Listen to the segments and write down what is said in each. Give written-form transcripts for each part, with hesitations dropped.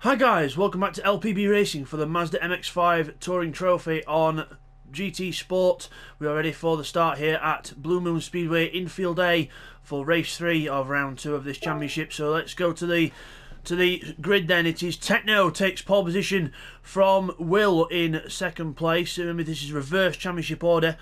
Hi guys, welcome back to LPB Racing for the Mazda MX5 Touring Trophy on GT Sport. We are ready for the start here at Blue Moon Speedway Infield A for race 3 of round 2 of this championship. So let's go to the grid then. It is Techno takes pole position from Will in second place. Remember, this is reverse championship order.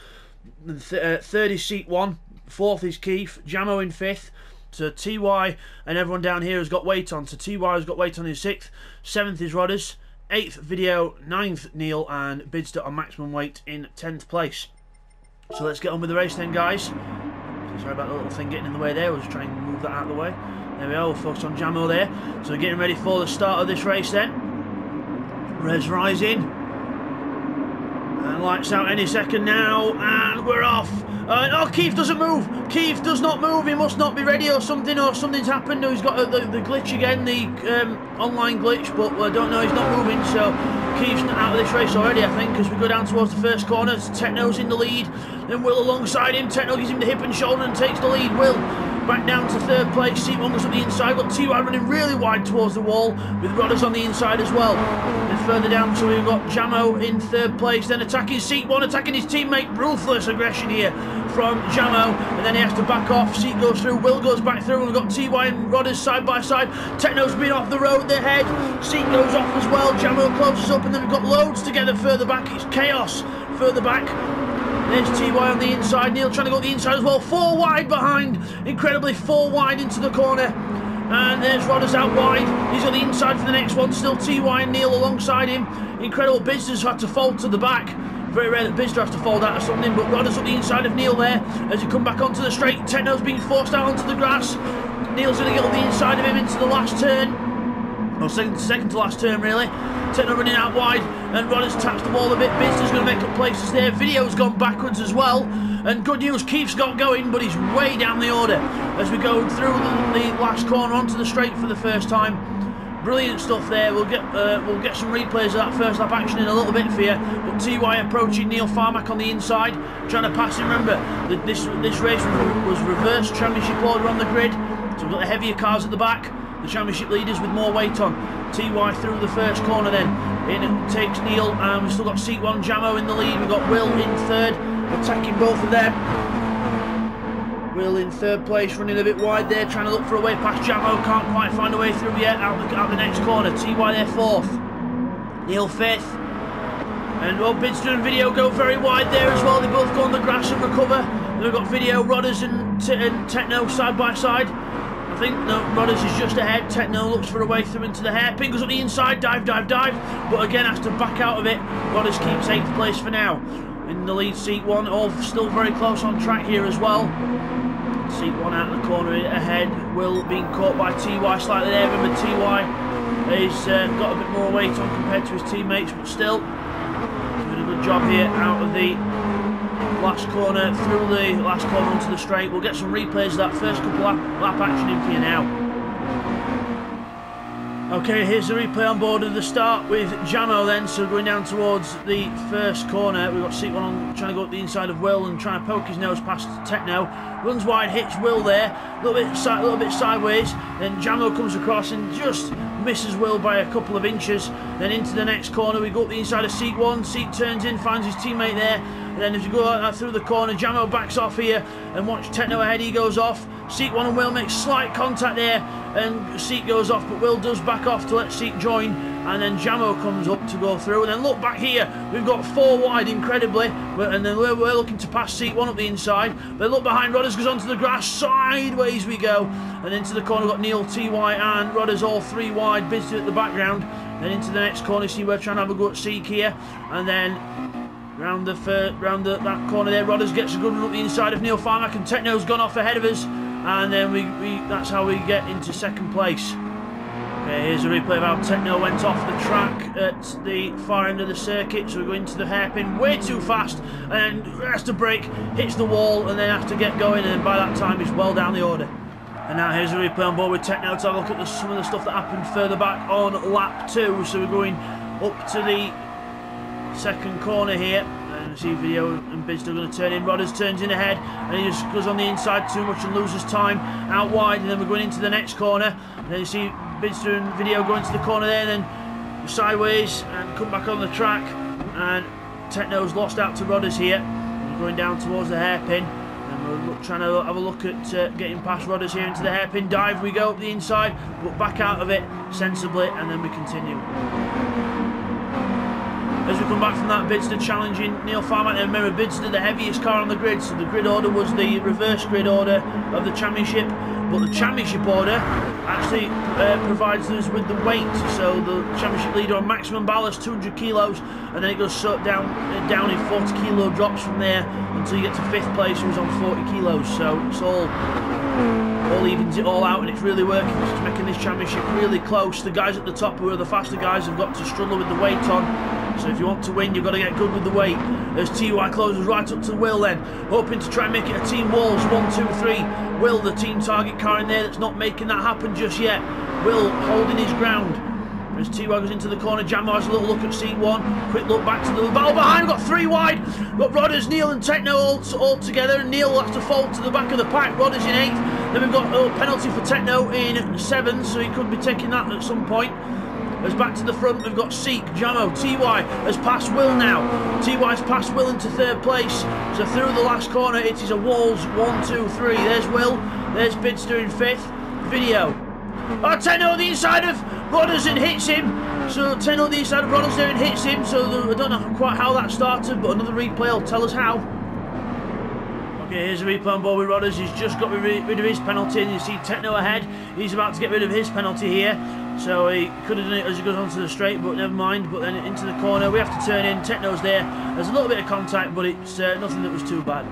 Third is Seat 1, fourth is Keith, Jamo in fifth. So TY and everyone down here has got weight on. So TY has got weight on in 6th, 7th is Rodders, 8th Video, 9th Neil, and Bidzster on maximum weight in 10th place. So let's get on with the race then, guys. Sorry about the little thing getting in the way there. We'll just try and move that out of the way. There we are, we'll focus on Jamo there. So getting ready for the start of this race then. Res rising. And lights out any second now, and we're off. Oh, Keith doesn't move. Keith does not move. He must not be ready or something's happened. No, he's got the glitch again, the online glitch, but I don't know, he's not moving. So Keith's out of this race already, I think, because we go down towards the first corner. Techno's in the lead, then Will alongside him. Techno gives him the hip and shoulder and takes the lead. Will back down to third place. Seat 1 goes up the inside. Got TY running really wide towards the wall with Rodders on the inside as well. Then further down, so we've got Jamo in third place. Then attacking Seat 1, attacking his teammate. Ruthless aggression here from Jamo, and then he has to back off. Seat goes through, Will goes back through, and we've got TY and Rodders side by side. Techno's been off the road, their head. Seat goes off as well. Jamo closes up, and then we've got loads together further back. It's chaos further back. There's TY on the inside, Neil trying to go the inside as well. 4 wide behind, incredibly 4 wide into the corner. And there's Rodders out wide. He's on the inside for the next one. Still TY and Neil alongside him. Incredible. Bidzster's had to fold to the back. Very rare that Bidzster has to fold out of something, but Rodders on the inside of Neil there as he come back onto the straight. Techno's being forced out onto the grass. Neil's going to get on the inside of him into the last turn. Or second to last turn, really. Techno running out wide, and Rodders taps the wall a bit. Bidzster's going to make up places there. Video's gone backwards as well. And good news, Keith's got going, but he's way down the order as we go through the last corner onto the straight for the first time. Brilliant stuff there. We'll get some replays of that first lap action in a little bit for you. But TY approaching Neil Farmack on the inside, trying to pass him. Remember, this race was reverse championship order on the grid, so we've got the heavier cars at the back, the championship leaders with more weight on. TY through the first corner then, in takes Neil, and we've still got Seat 1 Jamo in the lead. We've got Will in third, attacking both of them. Will in third place, running a bit wide there, trying to look for a way past Jamo, can't quite find a way through yet, out the next corner. TY there fourth, Neil fifth, and Bidzster and Video go very wide there as well. They both go on the grass and recover. And we've got Video, Rodders and Techno side by side. I think no, Rodders is just ahead. Techno looks for a way through into the hairpin, goes up the inside, dive, but again has to back out of it. Rodders keeps 8th place for now. In the lead, Seat 1, all still very close on track here as well. Seat 1 out of the corner ahead. Will being caught by TY slightly there. Remember, TY has got a bit more weight on compared to his teammates, but still doing a good job here out of the last corner, through the last corner onto the straight. We'll get some replays of that first couple lap action in for you now. Okay, here's the replay on board of the start with Jamo then. So going down towards the first corner, we've got Seat 1 on, trying to go up the inside of Will and trying to poke his nose past Techno. Runs wide, hits Will there, a little bit sideways. Then Jamo comes across and just misses Will by a couple of inches. Then into the next corner, we go up the inside of Seat 1. Seat turns in, finds his teammate there. And then as you go like that through the corner, Jamo backs off here and watch Techno ahead. He goes off. Seat 1 and Will make slight contact there, and Seat goes off, but Will does back off to let Seat join, and then Jamo comes up to go through. And then look back here, we've got 4 wide incredibly, and then we're looking to pass Seat 1 up the inside. But look behind, Rodders goes onto the grass, sideways we go, and into the corner we've got Neil, TY and Rodders all 3 wide, Bidzster at the background. Then into the next corner, see we're trying to have a go at Seek here, and then round that corner there, Rodders gets a good run up the inside of Neil Farmack, and Techno's gone off ahead of us. And then that's how we get into second place. Okay, here's a replay of how Techno went off the track at the far end of the circuit. So we go into the hairpin way too fast, and has to brake, hits the wall, and then has to get going. And by that time, he's well down the order. And now here's a replay on board with Techno to have a look at some of the stuff that happened further back on lap 2. So we're going up to the second corner here. And see Video and Bidzster going to turn in. Rodders turns in ahead, and he just goes on the inside too much and loses time out wide. And then we're going into the next corner, and then you see Bidzster and Video go into the corner there, and then sideways and come back on the track. And Techno's lost out to Rodders here. We're going down towards the hairpin. And we're trying to have a look at getting past Rodders here into the hairpin dive. We go up the inside, but back out of it sensibly, and then we continue. As we come back from that, Bidzster challenging Neil Farmack. And remember, Bidzster the heaviest car on the grid, so the grid order was the reverse grid order of the championship. But the championship order actually provides us with the weight. So the championship leader on maximum ballast, 200 kilos, and then it goes down in 40 kilo drops from there until you get to 5th place, who's on 40 kilos. So it's all evens it all out, and it's really working. It's making this championship really close. The guys at the top, who are the faster guys, have got to struggle with the weight on. So if you want to win, you've got to get good with the weight. As TY closes right up to Will then, hoping to try and make it a team walls, 1, 2, 3. Will, the team target car in there, that's not making that happen just yet. Will holding his ground. As TY goes into the corner, Jamo has a little look at seat 1. Quick look back to the battle behind. We've got 3 wide. We've got Rodders, Neil and Techno all together. And Neil will have to fold to the back of the pack. Rodders in 8th. Then we've got a penalty for Techno in 7th, so he could be taking that at some point. As back to the front, we've got Seek, Jamo, TY has passed Will now. TY's passed Will into 3rd place. So through the last corner, it is a walls 1, 2, 3. There's Will, there's Bidzster in 5th. Video. Oh, Techno on the inside of Rodders and hits him. So Techno on the inside of Rodders there and hits him. So I don't know quite how that started, but another replay will tell us how. Okay, here's a replay on board with Rodders. He's just got rid of his penalty, and you see Techno ahead. He's about to get rid of his penalty here. So he could have done it as he goes onto the straight, but never mind. But then into the corner, we have to turn in. Techno's there. There's a little bit of contact, but it's nothing that was too bad.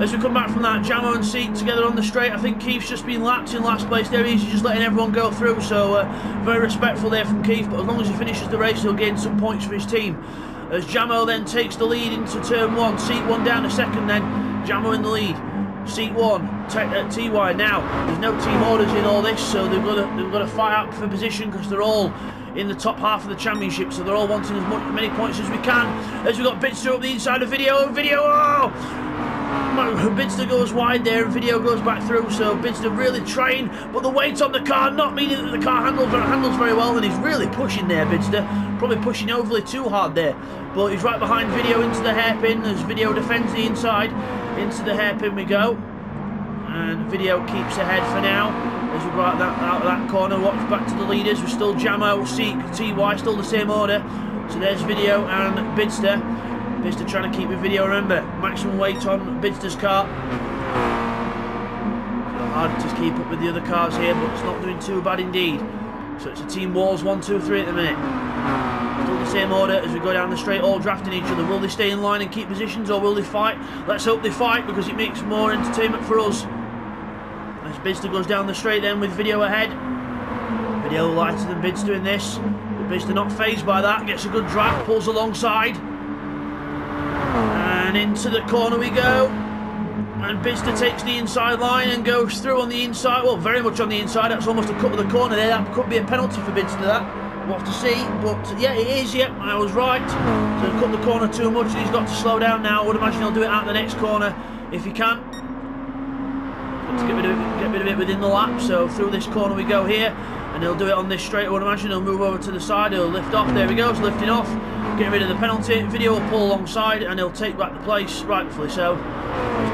As we come back from that, Jamo and Seek together on the straight. I think Keith's just been lapped in last place. There he is, he's just letting everyone go through. So very respectful there from Keith. But as long as he finishes the race, he'll gain some points for his team. As Jamo then takes the lead into turn 1. Seat 1 down to 2nd then. Jamo in the lead. Seat 1, TY now. There's no team orders in all this, so they've got to fight out for position because they're all in the top half of the championship, so they're all wanting as many points as we can. As we've got Bidzster up the inside of Video, oh! Bidzster goes wide there and Video goes back through, so Bidzster really trying, but the weight on the car not meaning that the car handles very well, and he's really pushing there, Bidzster. Probably pushing overly too hard there, but he's right behind Video into the hairpin as Video defends the inside. Into the hairpin we go, and Video keeps ahead for now. As we go out of that corner, watch back to the leaders. We're still Jamo, Seek, TY, still the same order. So there's Video and Bidzster. Bidzster trying to keep with Video. Remember, maximum weight on Bidzster's car. Hard to keep up with the other cars here, but it's not doing too bad indeed. So it's a team walls 1, 2, 3 at the minute. Still the same order as we go down the straight, all drafting each other. Will they stay in line and keep positions, or will they fight? Let's hope they fight, because it makes more entertainment for us. As Bidzster goes down the straight then with Video ahead. Video lighter than Bidzster in this, but Bidzster not fazed by that. Gets a good drag, pulls alongside, and into the corner we go. And Bidzster takes the inside line and goes through on the inside. Well, very much on the inside. That's almost a cut of the corner there. That could be a penalty for Bidzster, that. We'll have to see. But yeah, it is. Yep, I was right. So cut the corner too much. He's got to slow down now. I would imagine he'll do it out the next corner if he can. Got to get rid of it within the lap. So through this corner we go here. And he'll do it on this straight. I would imagine he'll move over to the side. He'll lift off. There he goes, lifting off. Getting rid of the penalty. Video will pull alongside and he'll take back the place, rightfully so.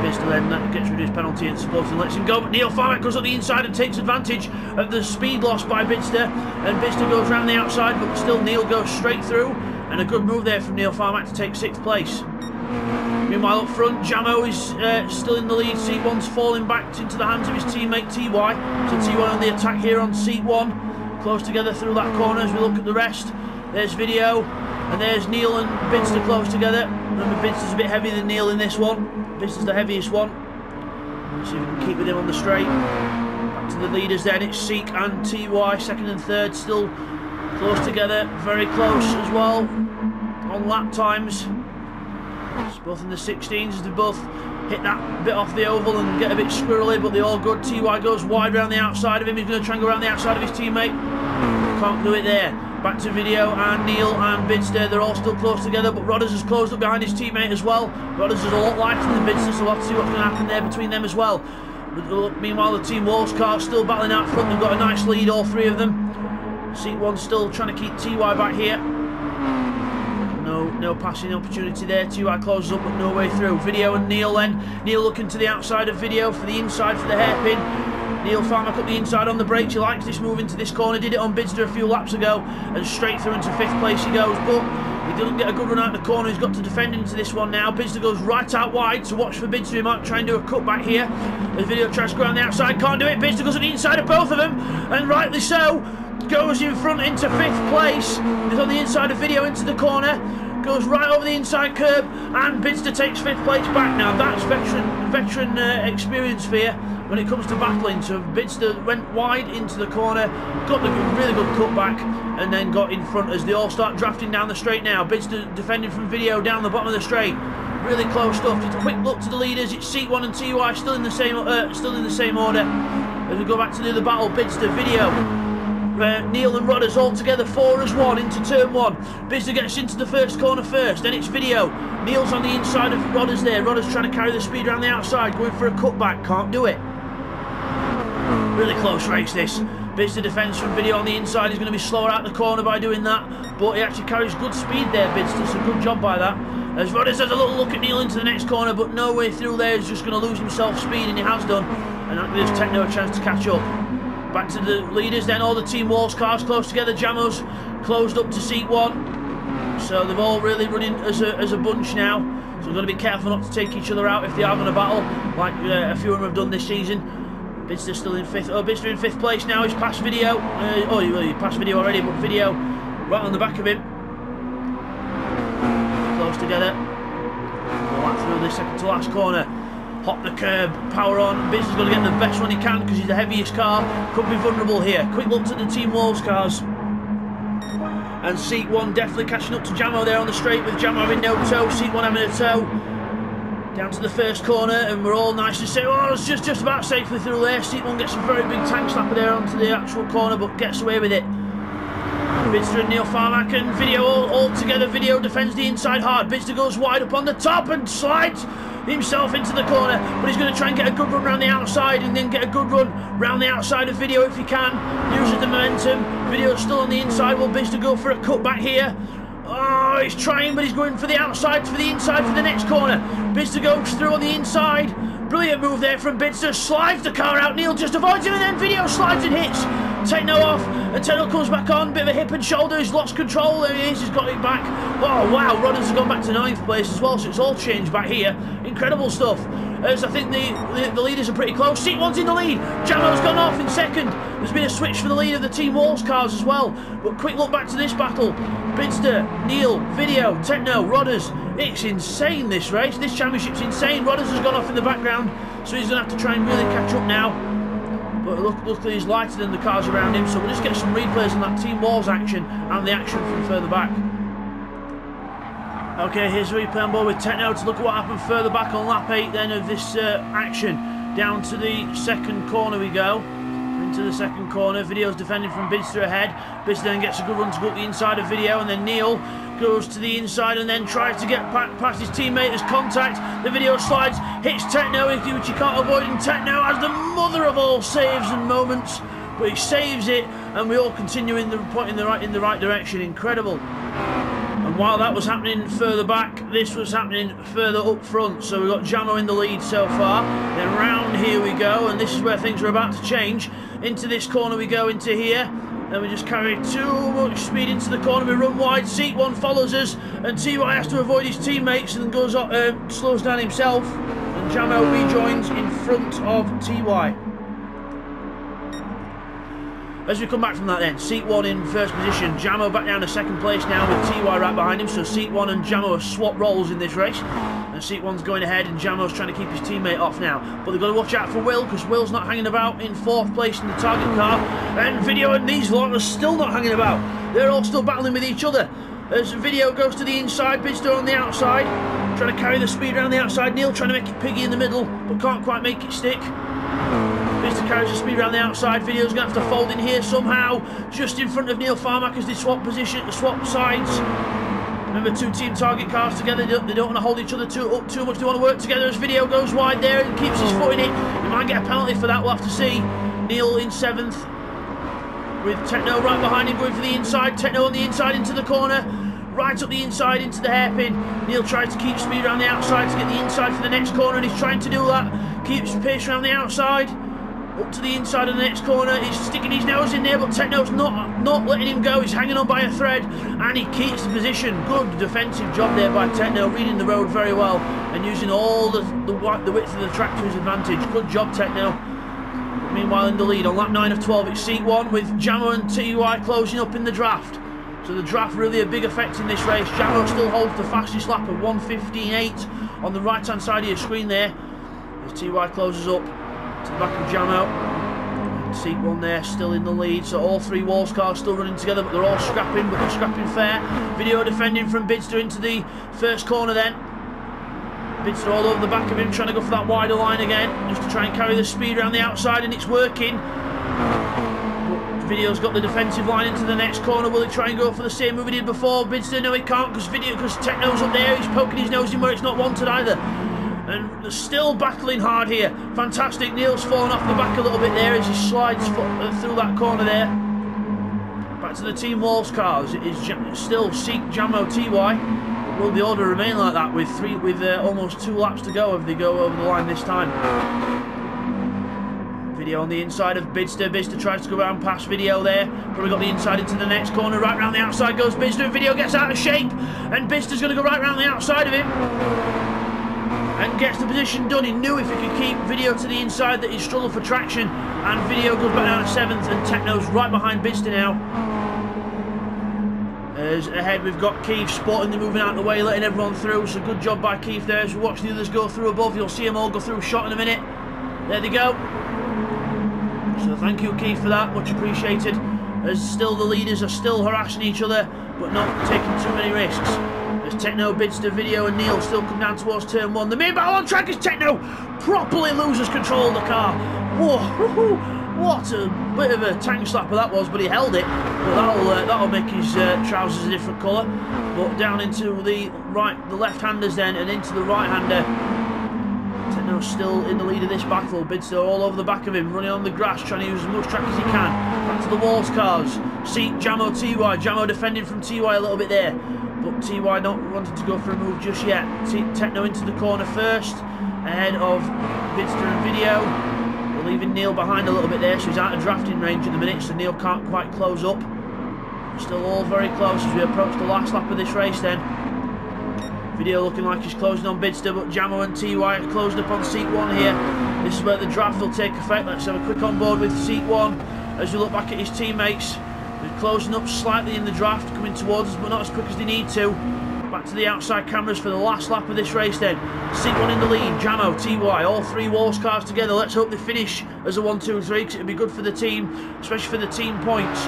Bidzster then gets rid of his penalty and supports and lets him go. But Neil Farmack goes up the inside and takes advantage of the speed loss by Bidzster. And Bidzster goes round the outside, but still Neil goes straight through. And a good move there from Neil Farmack to take 6th place. Meanwhile up front, Jamo is still in the lead. Seat 1's falling back into the hands of his teammate TY. So TY on the attack here on Seat 1. Close together through that corner as we look at the rest. There's Video. And there's Neil and Bidzster close together. Remember, Bidzster's a bit heavier than Neil in this one. Bidzster's the heaviest one. Let's see if we can keep with him on the straight. Back to the leaders then. It's Seek and TY, 2nd and 3rd, still close together. Very close as well on lap times. It's both in the 16s as they both hit that bit off the oval and get a bit squirrely, but they're all good. TY goes wide around the outside of him. He's going to try and go around the outside of his teammate. Can't do it there. Back to Video and Neil and Bidzster. They're all still close together, but Rodders has closed up behind his teammate as well. Rodders is a lot lighter than Bidzster, so we'll have to see what's going to happen there between them as well. Meanwhile, the Team Walls car still battling out front. They've got a nice lead, all three of them. Seat 1 still trying to keep TY back here. No passing opportunity there. TY closes up, but no way through. Video and Neil then. Neil looking to the outside of Video for the inside for the hairpin. Neil Farmack up the inside on the brakes. He likes this move into this corner. Did it on Bidzster a few laps ago, and straight through into 5th place he goes. But he doesn't get a good run out of the corner. He's got to defend into this one now. Bidzster goes right out wide, so watch for Bidzster. He might try and do a cutback here. As Video tries to go around the outside, can't do it. Bidzster goes on the inside of both of them, and rightly so. Goes in front into 5th place. He's on the inside of Video into the corner. Goes right over the inside curb, and Bidzster takes 5th place back. Now that's veteran experience for you when it comes to battling. So Bidzster went wide into the corner, got the really good cutback, and then got in front as they all start drafting down the straight now. Bidzster defending from Video down the bottom of the straight. Really close stuff. Just a quick look to the leaders. It's Seat 1 and TY still in the same order. As we go back to do the battle, Bidzster, Video. Neil and Rodders all together, 4 as 1 into turn 1. Bidzster gets into the first corner first, then it's Video. Neil's on the inside of Rodders there. Rodders trying to carry the speed around the outside, going for a cutback, can't do it. Really close race this. Bidzster defends from Video on the inside. He's going to be slower out the corner by doing that, but he actually carries good speed there, Bidzster, so good job by that. As Rodders has a little look at Neil into the next corner, but no way through there. He's just going to lose himself speed, and he has done, and that gives Techno a chance to catch up. Back to the leaders then, all the Team Walls cars close together. Jamo's closed up to Seat 1. So they're all really running as a bunch now. So we've got to be careful not to take each other out if they are going to battle, like a few of them have done this season. Bidzster still in 5th. Oh, Bidzster in 5th place now. He's passed Video. He passed Video already, but Video right on the back of him. Close together. Go back through the second to last corner. Hop the curb, power on. Bidzster's going to get the best one he can because he's the heaviest car. Could be vulnerable here. Quick look to the Team Walls cars. And Seat 1 definitely catching up to Jamo there on the straight, with Jamo having no toe. Seat 1 having a toe. Down to the first corner, and we're all nice to say, oh, it's just about safely through there. Seat 1 gets a very big tank slapper there onto the actual corner, but gets away with it. Bidzster and Neil Farmack and Video all together. Video defends the inside hard. Bidzster goes wide up on the top and slides himself into the corner, but he's going to try and get a good run round the outside, and then get a good run round the outside of Video if he can. Uses the momentum. Video's still on the inside. Will Bidzster go for a cutback here? Oh, he's trying, but he's going for the outside, for the inside for the next corner. Bidzster goes through on the inside. Brilliant move there from Bidzster. Slides the car out. Neil just avoids him, and then Video slides and hits. Techno off, and Techno comes back on. Bit of a hip and shoulder. He's lost control. There he is. He's got it back. Oh, wow. Rodders has gone back to 9th place as well, so it's all changed back here. Incredible stuff. As I think the leaders are pretty close. Seat 1's in the lead. Jamo's gone off in 2nd. There's been a switch for the lead of the Team Walls cars as well. But quick look back to this battle. Bidzster, Neil, Video, Techno, Rodders. It's insane, this race. This championship's insane. Rodders has gone off in the background, so he's going to have to try and really catch up now. But luckily he's lighter than the cars around him, so we'll just get some replays on that Team Walls action and the action from further back. Okay, here's a replay on board with Techno to look at what happened further back on lap 8 then of this action. Down to the second corner we go. Into the second corner. Video's defending from Bidzster ahead. Bidzster then gets a good run to go up the inside of Video, and then Neil goes to the inside and then tries to get past his teammate as contact. The Video slides, hits Techno, which he can't avoid, and Techno has the mother of all saves and moments, but he saves it, and we all continue in the right direction. Incredible. And while that was happening further back, this was happening further up front. So we've got Jamo in the lead so far. Then round here we go, and this is where things are about to change. Into this corner we go, into here. Then we just carry too much speed into the corner. We run wide. Seat 1 follows us, and TY has to avoid his teammates and then goes slows down himself. And Jamo rejoins in front of TY. As we come back from that then, Seat 1 in first position, Jamo back down to 2nd place now with TY right behind him, so Seat 1 and Jamo have swapped roles in this race, and Seat 1's going ahead and Jamo's trying to keep his teammate off now, but they've got to watch out for Will, because Will's not hanging about in 4th place in the target car, and Video and these lot are still not hanging about. They're all still battling with each other. As Video goes to the inside, Bidzster on the outside, trying to carry the speed around the outside. Neil trying to make it piggy in the middle, but can't quite make it stick. Bidzster carries the speed around the outside. Video's going to have to fold in here somehow, just in front of Neil Farmack as they swap position, swap sides. Remember, two team target cars together, they don't want to hold each other up too much, they want to work together. As Video goes wide there and keeps his foot in it. He might get a penalty for that, we'll have to see. Neil in 7th, with Techno right behind him going for the inside. Techno on the inside into the corner, right up the inside into the hairpin. Neil tries to keep speed around the outside to get the inside for the next corner, and he's trying to do that. Keeps pace around the outside, up to the inside of the next corner. He's sticking his nose in there, but Techno's not letting him go. He's hanging on by a thread, and he keeps the position. Good defensive job there by Techno, reading the road very well and using all the width of the track to his advantage. Good job, Techno. Meanwhile, in the lead on lap 9 of 12, it's Seat 1 with Jamo and TY closing up in the draft. So the draft really a big effect in this race. Jamo still holds the fastest lap of 1:15.8 on the right hand side of your screen there, as TY closes up to the back of Jamo. Seat 1 there still in the lead, so all three Walls cars still running together, but they're all scrapping, but they're scrapping fair. Video defending from Bidzster into the first corner then. Bidzster all over the back of him, trying to go for that wider line again, just to try and carry the speed around the outside, and it's working. But Video's got the defensive line into the next corner. Will he try and go for the same move he did before? Bidzster, no he can't, because Techno's up there, he's poking his nose in where it's not wanted either. And they're still battling hard here. Fantastic. Neil's fallen off the back a little bit there as he slides through that corner there. Back to the Team Walls cars. It is still Seek, Jamo, TY. Will the order remain like that with almost 2 laps to go if they go over the line this time? Video on the inside of Bidzster. Bidzster tries to go around past Video there. Probably got the inside into the next corner. Right round the outside goes Bidzster, and Video gets out of shape. And Bidzster's going to go right round the outside of him. And gets the position done. He knew if he could keep Video to the inside that he'd struggle for traction. And Video goes back down to 7th, and Techno's right behind Bidzster now. As ahead we've got Keith sportingly moving out of the way, letting everyone through. So good job by Keith there. As we watch the others go through above, you'll see them all go through a shot in a minute. There they go. So thank you, Keith, for that. Much appreciated. As still the leaders are still harassing each other, but not taking too many risks. As Techno, Bidzster, Video and Neil still come down towards turn 1. The main battle on track as Techno properly loses control of the car. Whoa, what a bit of a tank slapper that was, but he held it. But that'll make his trousers a different colour. But down into the left-handers then, and into the right-hander. Techno's still in the lead of this battle. Bidzster all over the back of him, running on the grass, trying to use as much track as he can. Back to the Walls cars. Seat, Jamo, TY. Jamo defending from TY a little bit there, but TY not wanting to go for a move just yet. Techno into the corner first, ahead of Bidzster and Video. We're leaving Neil behind a little bit there, so he's out of drafting range at the minute, so Neil can't quite close up. Still all very close as we approach the last lap of this race then. Video looking like he's closing on Bidzster, but Jamo and TY are closing up on Seat 1 here. This is where the draft will take effect. Let's have a quick on board with Seat 1 as we look back at his teammates. They're closing up slightly in the draft, coming towards us, but not as quick as they need to. Back to the outside cameras for the last lap of this race then. Seat 1 in the lead, Jamo, TY, all three Walls cars together. Let's hope they finish as a 1-2-3, because it would be good for the team, especially for the team points.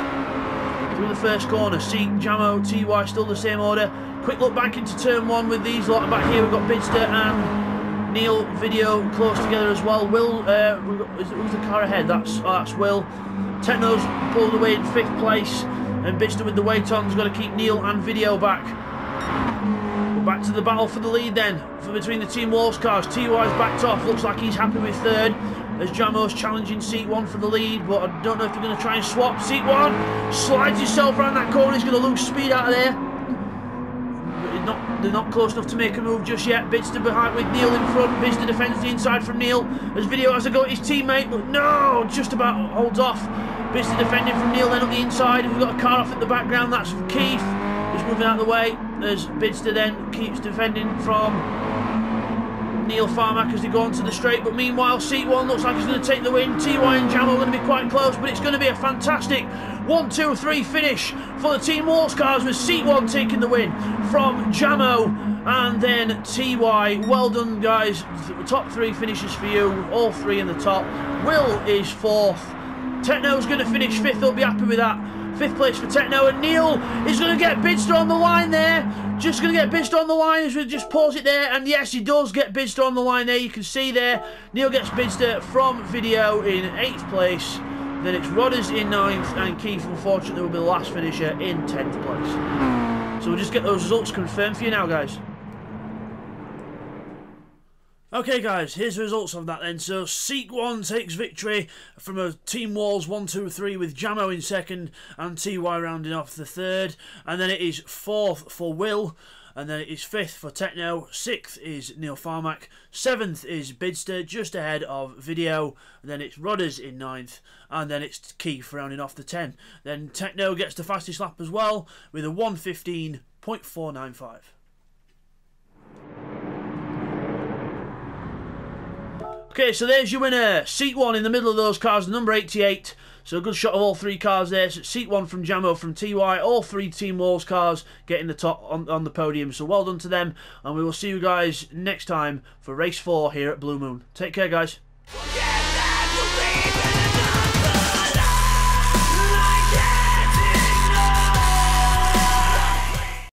Through the first corner, Seat, Jamo, TY, still the same order. Quick look back into turn 1 with these lot back here. We've got Bidzster and Neil, Video close together as well. Will, who's the car ahead? That's Will. Techno's pulled away in 5th place, and Bidzster with the weight on has got to keep Neil and Video back. We're back to the battle for the lead then, between the Team Walls cars. TY's backed off, looks like he's happy with 3rd, as Jamo's challenging Seat 1 for the lead, but I don't know if they're going to try and swap. Seat 1 slides himself around that corner, he's going to lose speed out of there. They're not close enough to make a move just yet. Bidzster behind with Neil in front. Bidzster defends the inside from Neil as Video has a go at his teammate, but no, just about holds off. Bidzster defending from Neil then up the inside. We've got a car off at the background, that's Keith. Just moving out of the way as Bidzster then keeps defending from Neil Farmack as they go onto the straight. But meanwhile, Seat 1 looks like he's going to take the win. TY and Jamo are going to be quite close, but it's going to be a fantastic 1-2-3 finish for the Team Walls cars, with Seat 1 taking the win from Jamo and then TY. Well done, guys. Top 3 finishes for you, all 3 in the top. Will is 4th. Techno's going to finish 5th, they'll be happy with that. 5th place for Techno, and Neil is going to get Bidzster on the line there. Just going to get Bidzster on the line as we just pause it there, and yes, he does get Bidzster on the line there. You can see there, Neil gets Bidzster from Video in 8th place. Then it's Rodders in 9th, and Keith, unfortunately, will be the last finisher in 10th place. So we'll just get those results confirmed for you now, guys. Okay guys, here's the results of that then. So Seek 1 takes victory from a Team Walls 1-2-3 with Jamo in second and TY rounding off the third. And then it is 4th for Will. And then it is 5th for Techno. 6th is Neil Farmack. 7th is Bidzster, just ahead of Video. And then it's Rodders in 9th. And then it's Keith rounding off the 10. Then Techno gets the fastest lap as well with a 1:15.495. Okay, so there's your winner. Seat 1 in the middle of those cars, number 88. So a good shot of all three cars there. So Seat 1 from Jamo from TY. All three Team Walls cars getting the top on the podium. So well done to them. And we will see you guys next time for race 4 here at Blue Moon. Take care, guys.